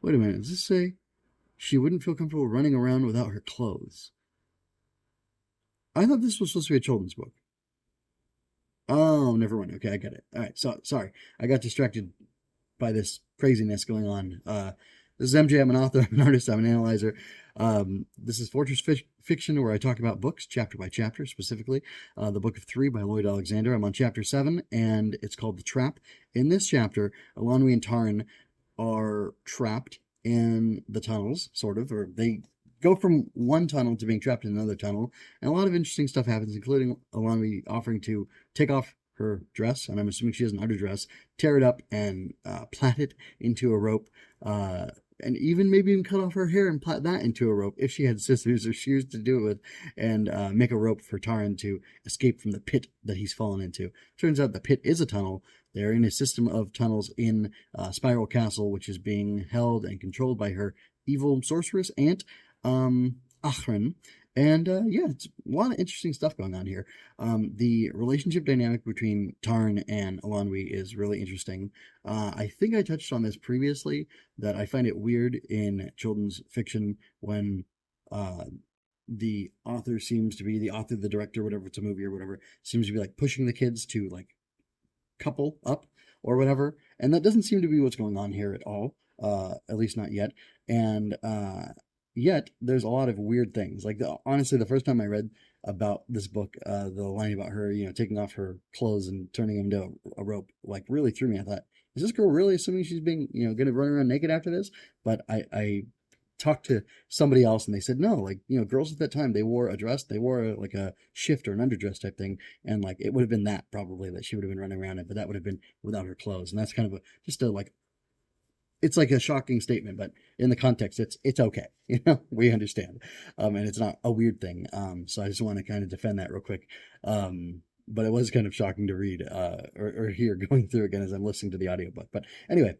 Wait a minute, does this say she wouldn't feel comfortable running around without her clothes? I thought this was supposed to be a children's book. Oh, never mind. Okay, I get it. All right, so sorry, I got distracted by this craziness going on. This is MJ. I'm an author. I'm an artist. I'm an analyzer. This is Fortress Fiction, where I talk about books chapter by chapter, specifically the Book of Three by Lloyd Alexander. I'm on chapter 7, and it's called The Trap. In this chapter, Elanwy and Tarn are trapped in the tunnels, sort of, or they go from one tunnel to being trapped in another tunnel, and a lot of interesting stuff happens, including Elanwy offering to take off her dress, and I'm assuming she has an underdress, tear it up and plait it into a rope, and even cut off her hair and plait that into a rope if she had scissors or shears to do it with, and make a rope for Taran to escape from the pit that he's fallen into. Turns out the pit is a tunnel. They're in a system of tunnels in Spiral Castle, which is being held and controlled by her evil sorceress aunt, Achren. And yeah, it's a lot of interesting stuff going on here. The relationship dynamic between Tarn and Elanwy is really interesting. I think I touched on this previously, that I find it weird in children's fiction when the author seems to be, the author, the director, whatever, it's a movie or whatever, seems to be like pushing the kids to like couple up or whatever. And that doesn't seem to be what's going on here at all, at least not yet. And yet there's a lot of weird things. Like honestly, the first time I read about this book, the line about her, taking off her clothes and turning them into a rope, like really threw me. I thought, is this girl really assuming she's being, going to run around naked after this? But I talked to somebody else and they said, no, like, girls at that time, they wore a dress, they wore like a shift or an underdress type thing. And like, it would have been that probably that she would have been running around in, but that would have been without her clothes. And that's kind of just a like, it's like a shocking statement, but in the context, it's okay. We understand. And it's not a weird thing. So I just want to kind of defend that real quick. But it was kind of shocking to read, or hear going through again as I'm listening to the audiobook. But anyway,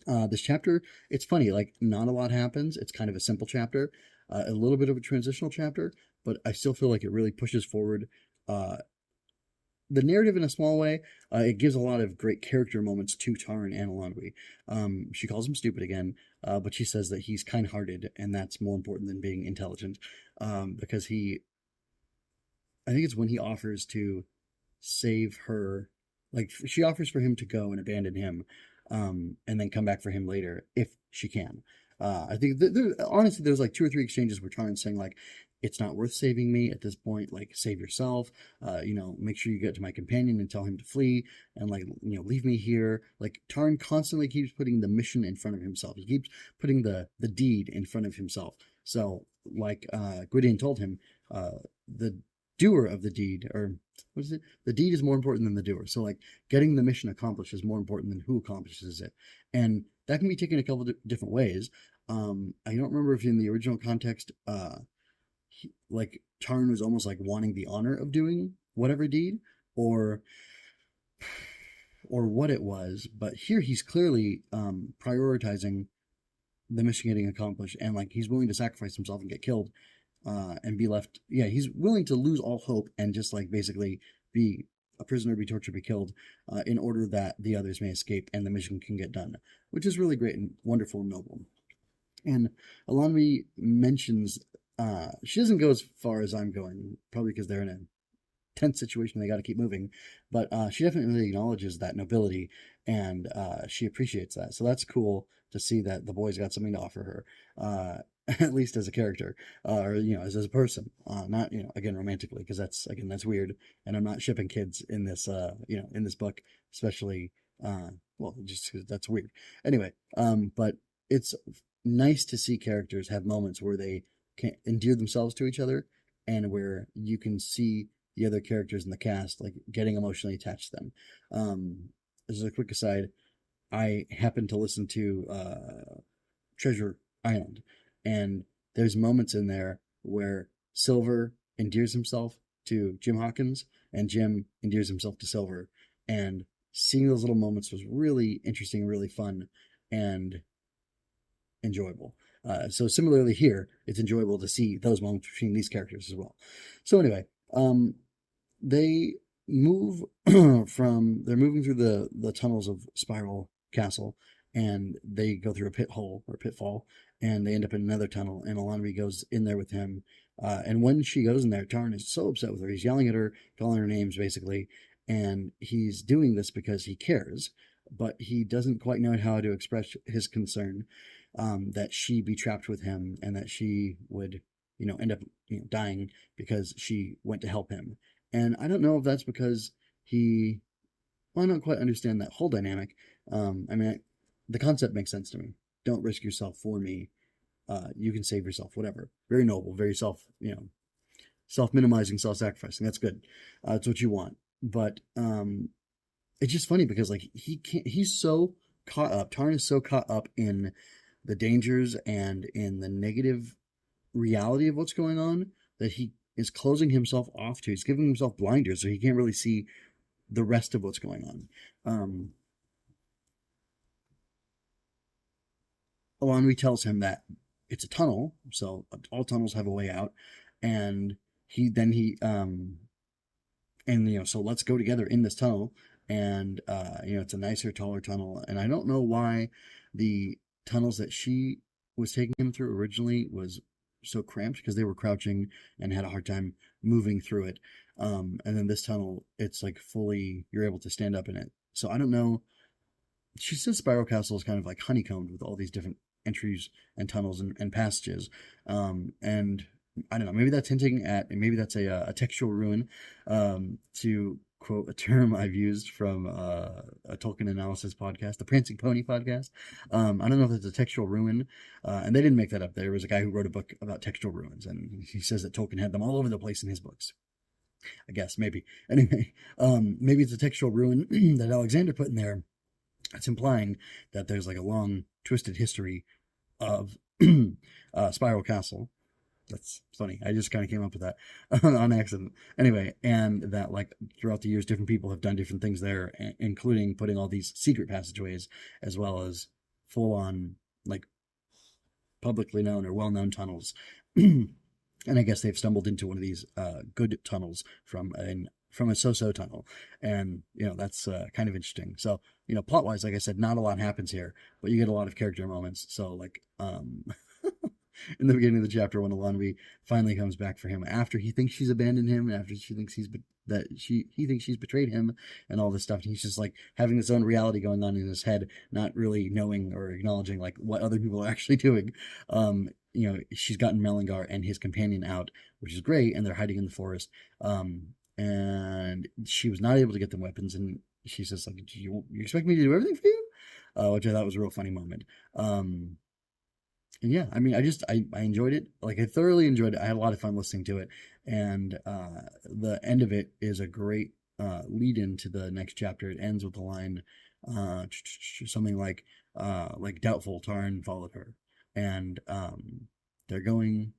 this chapter, it's funny, like not a lot happens. It's kind of a simple chapter, a little bit of a transitional chapter, but I still feel like it really pushes forward, the narrative in a small way. It gives a lot of great character moments to Tarn and Elanwy. She calls him stupid again, but she says that he's kind-hearted, and that's more important than being intelligent, because I think it's when he offers to save her, like she offers for him to go and abandon him, and then come back for him later if she can. I think honestly, there's like 2 or 3 exchanges where Tarn's saying like, it's not worth saving me at this point. Like, save yourself. Make sure you get to my companion and tell him to flee, and like, leave me here. Like, Tarn constantly keeps putting the mission in front of himself. He keeps putting the deed in front of himself. So, like Gwydion told him, the doer of the deed, or what is it? The deed is more important than the doer. So, like, getting the mission accomplished is more important than who accomplishes it, and that can be taken a couple different ways. I don't remember if in the original context, like Tarn was almost like wanting the honor of doing whatever deed, or what it was, but here he's clearly prioritizing the mission getting accomplished, and like he's willing to sacrifice himself and get killed, and be left. Yeah, he's willing to lose all hope and just like basically be a prisoner, be tortured, be killed, in order that the others may escape and the mission can get done, which is really great and wonderful and noble. And Elanwy mentions, she doesn't go as far as I'm going, probably because they're in a tense situation, they got to keep moving, but she definitely acknowledges that nobility, and she appreciates that. So that's cool to see that the boy's got something to offer her, at least as a character, or as a person, not again romantically, because that's weird, and I'm not shipping kids in this in this book, especially, well, just 'cause that's weird. Anyway, but it's nice to see characters have moments where they can endear themselves to each other, and where you can see the other characters in the cast like getting emotionally attached to them. As a quick aside, I happen to listen to Treasure Island, and there's moments in there where Silver endears himself to Jim Hawkins, and Jim endears himself to Silver, and seeing those little moments was really interesting, really fun, and enjoyable. So similarly here, it's enjoyable to see those moments between these characters as well. So anyway, they move they're moving through the tunnels of Spiral Castle, and they go through a pit hole or pitfall, and they end up in another tunnel, and Alonvi goes in there with him. And when she goes in there, Tarn is so upset with her. He's yelling at her, calling her names, basically, and he's doing this because he cares, but he doesn't quite know how to express his concern, that she be trapped with him and that she would, end up, dying because she went to help him. And I don't know if that's because he, well, I don't quite understand that whole dynamic. I mean, the concept makes sense to me. Don't risk yourself for me. You can save yourself, whatever. Very noble, very self-minimizing, self-sacrificing. That's good. It's what you want. But it's just funny because like he can't. He's so caught up. Tarn is so caught up in the dangers and in the negative reality of what's going on that he is closing himself off to. He's giving himself blinders so he can't really see the rest of what's going on. Alonwi tells him that it's a tunnel, so all tunnels have a way out, and so let's go together in this tunnel, and it's a nicer, taller tunnel, and I don't know why the tunnels that she was taking him through originally was so cramped because they were crouching and had a hard time moving through it. And then this tunnel, it's like fully, you're able to stand up in it. So I don't know. She says Spiral Castle is kind of like honeycombed with all these different entries and tunnels and passages. And I don't know, maybe that's hinting at, maybe that's a textual ruin, to quote a term I've used from a Tolkien analysis podcast, the Prancing Pony podcast. I don't know if it's a textual ruin, and they didn't make that up. There was a guy who wrote a book about textual ruins, and he says that Tolkien had them all over the place in his books. I guess, maybe. Anyway, maybe it's a textual ruin that Alexander put in there. It's implying that there's like a long, twisted history of Spiral Castle. That's funny. I just kind of came up with that on accident. Anyway, and that like throughout the years, different people have done different things there, including putting all these secret passageways as well as full on like publicly known or well known tunnels. And I guess they've stumbled into one of these good tunnels from a so-so tunnel, and that's kind of interesting. So plot wise, like I said, not a lot happens here, but you get a lot of character moments. So like in the beginning of the chapter when Alonvi finally comes back for him after he thinks she's abandoned him, and after she thinks he thinks she's betrayed him and all this stuff, and he's just like having his own reality going on in his head, not really knowing or acknowledging like what other people are actually doing. She's gotten Melangar and his companion out, which is great, and they're hiding in the forest. And she was not able to get them weapons, and she says like, you expect me to do everything for you? Which I thought was a real funny moment. And yeah, I mean, I enjoyed it. Like, I thoroughly enjoyed it. I had a lot of fun listening to it. And the end of it is a great lead into the next chapter. It ends with the line, something like doubtful Tarn followed her. And they're going,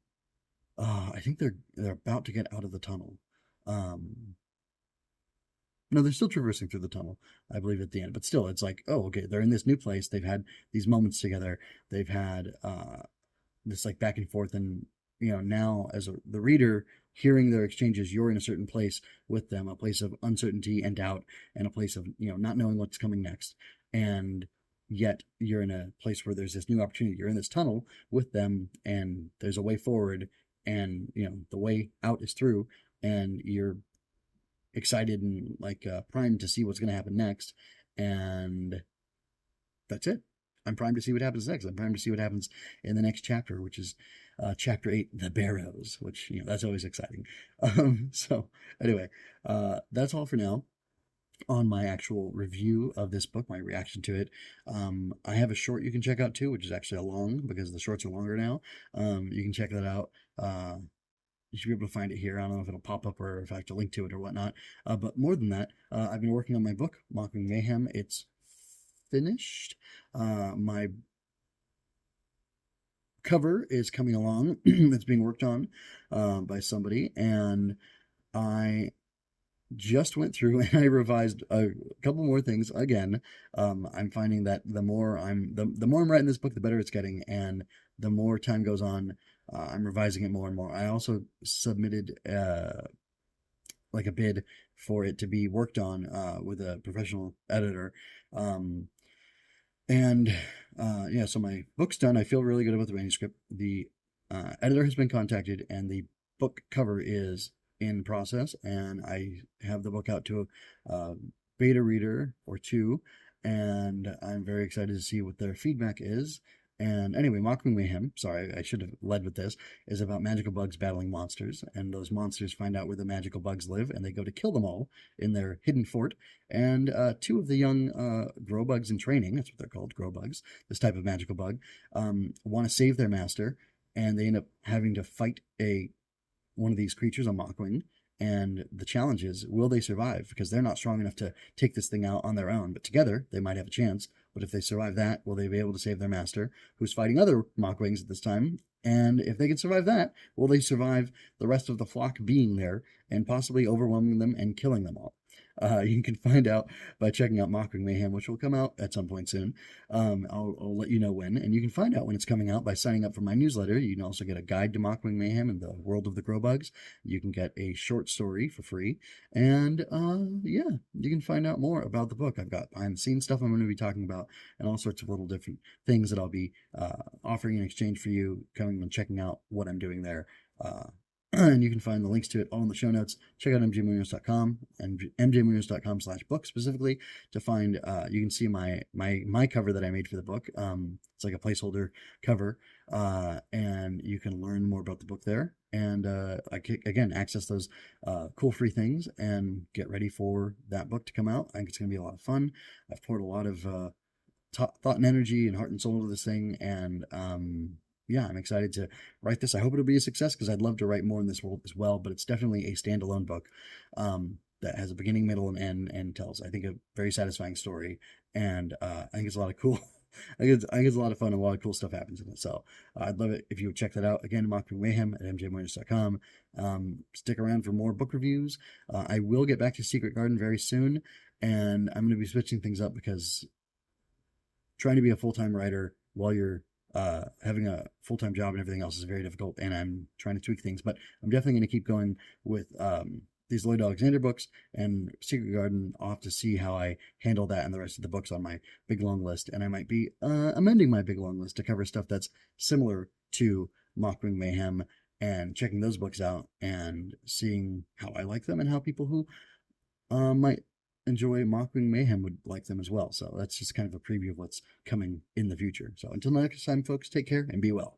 I think they're about to get out of the tunnel. No, they're still traversing through the tunnel, I believe, at the end. But still, it's like, oh, okay, they're in this new place. They've had these moments together. They've had this like back and forth, and now as the reader hearing their exchanges, you're in a certain place with them, a place of uncertainty and doubt, and a place of not knowing what's coming next, and yet you're in a place where there's this new opportunity. You're in this tunnel with them, and there's a way forward, and the way out is through, and you're excited and like primed to see what's going to happen next, and that's it. I'm primed to see what happens next. I'm primed to see what happens in the next chapter, which is chapter 8, The Barrows, which that's always exciting. So anyway, that's all for now on my actual review of this book, my reaction to it. I have a short you can check out too, which is actually a long, because the shorts are longer now. You can check that out. You should be able to find it here. I don't know if it'll pop up or if I have to link to it or whatnot. But more than that, I've been working on my book, Mocking Mayhem. It's finished. My cover is coming along. It's being worked on by somebody. And I just went through and I revised a couple more things again. I'm finding that the more I'm writing this book, the better it's getting, and the more time goes on, I'm revising it more and more. I also submitted like a bid for it to be worked on with a professional editor, And yeah, so my book's done. I feel really good about the manuscript. The editor has been contacted, and the book cover is in process. And I have the book out to a beta reader or two, and I'm very excited to see what their feedback is. And anyway, Mocking Mayhem, sorry, I should have led with this, is about magical bugs battling monsters. And those monsters find out where the magical bugs live, and they go to kill them all in their hidden fort. And two of the young grow bugs in training, that's what they're called, grow bugs, this type of magical bug, want to save their master, and they end up having to fight one of these creatures on Mockwing. And the challenge is, will they survive? Because they're not strong enough to take this thing out on their own. But together, they might have a chance. But if they survive that, will they be able to save their master, who's fighting other Mockwings at this time? And if they can survive that, will they survive the rest of the flock being there and possibly overwhelming them and killing them all? You can find out by checking out Mocking Mayhem, which will come out at some point soon. I'll let you know when, and you can find out when it's coming out by signing up for my newsletter. You can also get a guide to Mocking Mayhem and the world of the grow bugs. You can get a short story for free, and yeah, you can find out more about the book. I've got behind the scenes stuff I'm going to be talking about, and all sorts of little different things that I'll be offering in exchange for you coming and checking out what I'm doing there. And you can find the links to it all in the show notes. Check out mjmunoz.com and mjmunoz.com/book specifically to find, you can see my cover that I made for the book. It's like a placeholder cover, and you can learn more about the book there. And again, access those cool free things and get ready for that book to come out. I think it's going to be a lot of fun. I've poured a lot of thought and energy and heart and soul into this thing, and yeah, I'm excited to write this. I hope it'll be a success because I'd love to write more in this world as well, but it's definitely a standalone book that has a beginning, middle, and end, and tells, I think, a very satisfying story. And I think it's a lot of cool. I think it's a lot of fun, and a lot of cool stuff happens in it. So I'd love it if you would check that out. Again, Mocking Mayhem at mjmoyers.com. Stick around for more book reviews. I will get back to Secret Garden very soon, and I'm going to be switching things up because trying to be a full-time writer while you're having a full-time job and everything else is very difficult, and I'm trying to tweak things, but I'm definitely going to keep going with these Lloyd Alexander books and Secret Garden. I'll have to see how I handle that and the rest of the books on my big long list, and I might be amending my big long list to cover stuff that's similar to Mocking Mayhem and checking those books out and seeing how I like them and how people who might enjoy Mocking Mayhem would like them as well. So that's just kind of a preview of what's coming in the future. So until next time, folks, take care and be well.